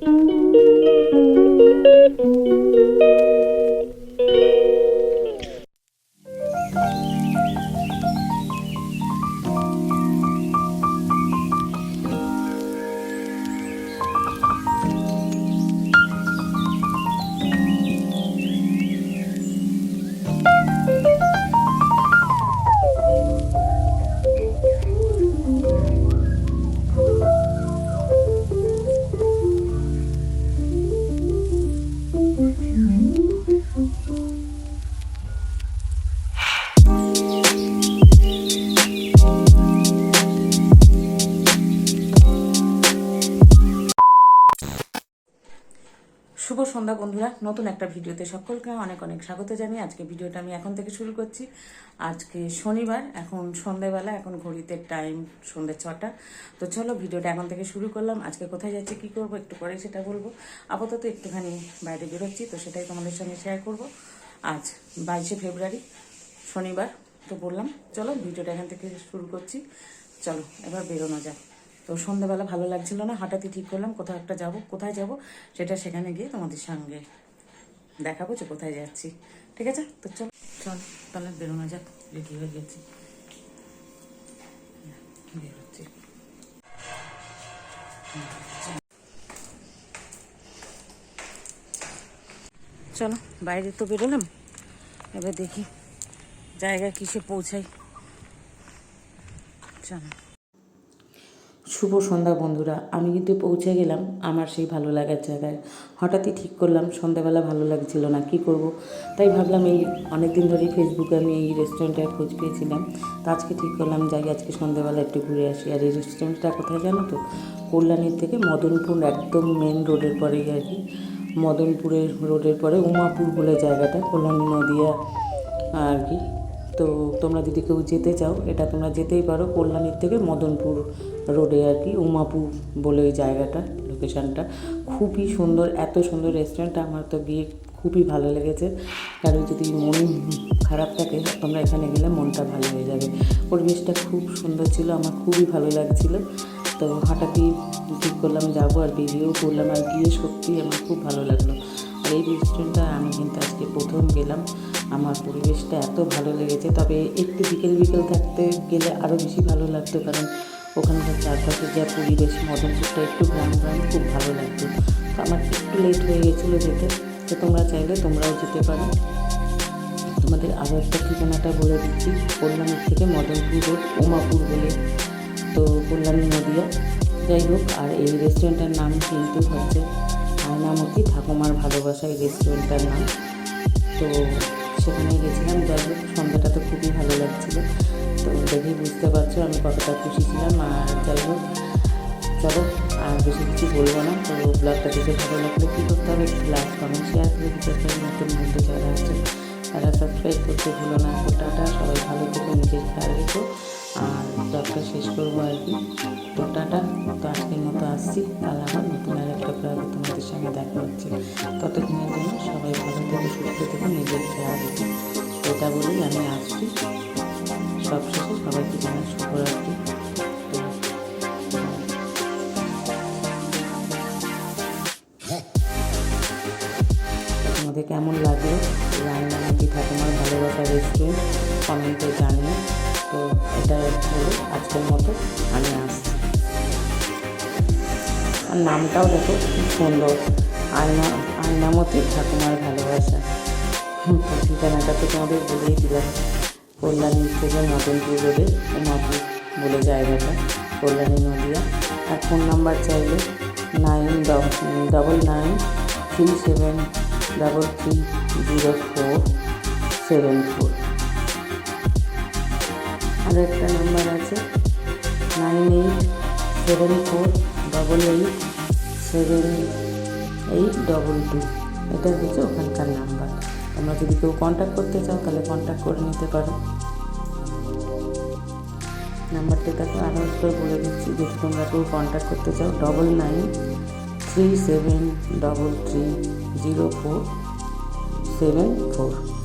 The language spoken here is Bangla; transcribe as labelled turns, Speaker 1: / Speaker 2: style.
Speaker 1: শুভ সন্ধ্যা বন্ধুরা, নতুন একটা ভিডিওতে সকলকে অনেক অনেক স্বাগত জানিয়ে আজকে ভিডিওটা আমি এখন থেকে শুরু করছি। আজকে শনিবার, এখন সন্ধ্যেবেলা, এখন ঘড়িতে টাইম সন্ধ্যে 6টা। তো চলো ভিডিওটা এখন থেকে শুরু করলাম। আজকে কোথায় যাচ্ছি, কী করবো একটু পরে সেটা বলবো। আপাতত একটুখানি বাইরে বেরোচ্ছি, তো সেটাই তোমাদের সঙ্গে শেয়ার করব। আজ 22শে ফেব্রুয়ারি শনিবার। তো বললাম চলো ভিডিওটা এখান থেকে শুরু করছি। চলো এবার বেরোনো যাক। তো সন্ধ্যাবেলা ভালো লাগছিল না, হঠাৎই ঠিক করলাম কোথাও একটা যাব। কোথায় যাব সেটা সেখানে গিয়ে তোমাদের সঙ্গে দেখাবো যে কোথায় যাচ্ছি। ঠিক আছে, তো চলো তাহলে বেরোনো যাক। রেডি হয়ে গেছি, বেরোচ্ছি। চলো বাইরে তো বেরোলাম, এবার দেখি জায়গায় কিসে পৌঁছাই। চলো। শুভ সন্ধ্যা বন্ধুরা, আমি কিন্তু পৌঁছে গেলাম আমার সেই ভালো লাগার জায়গায়। হঠাৎই ঠিক করলাম, সন্ধ্যাবেলা ভালো লাগছিল না, কি করব। তাই ভাবলাম এই অনেক দিন ধরেই ফেসবুকে আমি এই রেস্টুরেন্টের খোঁজ পেয়েছিলাম। তো আজকে ঠিক করলাম যাই, আজকে সন্ধ্যাবেলা একটু ঘুরে আসি। আর এই রেস্টুরেন্টটা কোথায় জানো তো? কল্যাণীর থেকে মদনপুর, একদম মেন রোডের পরেই আর কি। মদনপুরের রোডের পরে উমাপুর বলে জায়গাটা, কল্যাণী নদিয়া আর কি। তো তোমরা যদি কেউ যেতে চাও, এটা তোমরা যেতেই পারো কল্যাণীর থেকে মদনপুর রোডে আর কি, উমাপুর বলে ওই জায়গাটা, লোকেশানটা খুবই সুন্দর। এত সুন্দর রেস্টুরেন্ট, আমার তো গিয়ে খুবই ভালো লেগেছে। কারণ যদি মন খারাপ থাকে, তোমরা এখানে গেলে মনটা ভালো হয়ে যাবে। পরিবেশটা খুব সুন্দর ছিল, আমার খুবই ভালো লাগছিল। তো হঠাৎই ঠিক করলাম যাবো, আর বেরিয়েও করলাম। আর গিয়ে সত্যিই আমার খুব ভালো লাগলো। আর এই রেস্টুরেন্টটা আমি কিন্তু আজকে প্রথম গেলাম, আমার পরিবেশটা এত ভালো লেগেছে। তবে একটু বিকেল বিকেল থাকতে গেলে আরও বেশি ভালো লাগতো, কারণ ওখানকার চারপাশের যা পরিবেশ, মদনপুরটা একটু গ্রাম খুব ভালো লাগতো। তো আমার একটু লেট হয়ে গেছিলো যেতে। তো তোমরা চাইলে তোমরাও যেতে পারো। তোমাদের আরও একটা ঠিকানাটা বলে দিচ্ছি, কল্যাণী থেকে মদনপুর রোড, উমাপুর বলে, তো কল্যাণী নদিয়া। যাই হোক, আর এই রেস্টুরেন্টের নাম কিন্তু হচ্ছে আয়নামতি ঠাকুমার ভালোবাসা, এই রেস্টুরেন্টটার নাম। তো সেখানে গেছিলাম। যাই হোক, সন্ধ্যাটা তো খুবই ভালো লাগছিলো। তো দেখেই বুঝতে পারছো আমি কতটা খুশি ছিলাম। আর যাই হোক, চলো আর বেশি কিছু বলবো না। তো ব্লগটা দেখে ভালো লাগলে কী করতে হবে, একটু লাইক কমেন্ট শেয়ার করে দিতে হবে। নতুন বন্ধু যারা আছে তারা সাবস্ক্রাইব করতে ভুলো না। তো টাটা, সবাই ভালো থেকো, নিজের খেয়াল রেখো। আর ব্লগটা শেষ করবো আর কি। তো টাটা। তো আজকের মতো আসছি, কাল আবার নতুন আর একটা ব্লগে তোমাদের সঙ্গে দেখা হচ্ছে। ততক্ষণের জন্য সবাই ভালো থেকো, সুস্থ থেকো, নিজের খেয়াল রেখো। এটা বলেই আমি আসছি। সবশেষে সবাইকে জানাই শুভরাত্রি। তোমাদের কেমন লাগলো রান্নানাকি ঠাকুমার ভালোবাসা রেস্টুরেন্ট কমেন্টে জানিয়ে। তো এটা বলে আজকের মতো আমি আসছি। আর নামটাও দেখো খুব সুন্দর, আয়নামতি ঠাকুমার ভালোবাসা। তো ঠিকানাটা তো তোমাদের বলেই দিলাম, কল্যাণী থেকে মদনপুর রোডে, উমাপুর বলে জায়গাটা, কল্যাণী নদিয়া। আর ফোন নাম্বার চাইলে 999937330474। আর একটা নাম্বার আছে 9874887822। এটা হচ্ছে ওখানকার নাম্বার। তোমরা যদি কেউ কন্ট্যাক্ট করতে চাও তাহলে কন্ট্যাক্ট করে নিতে পারো। নাম্বারটা দেখো, আরও একবার বলে দিচ্ছি, যদি তোমরা কেউ কন্ট্যাক্ট করতে চাও 9937330474।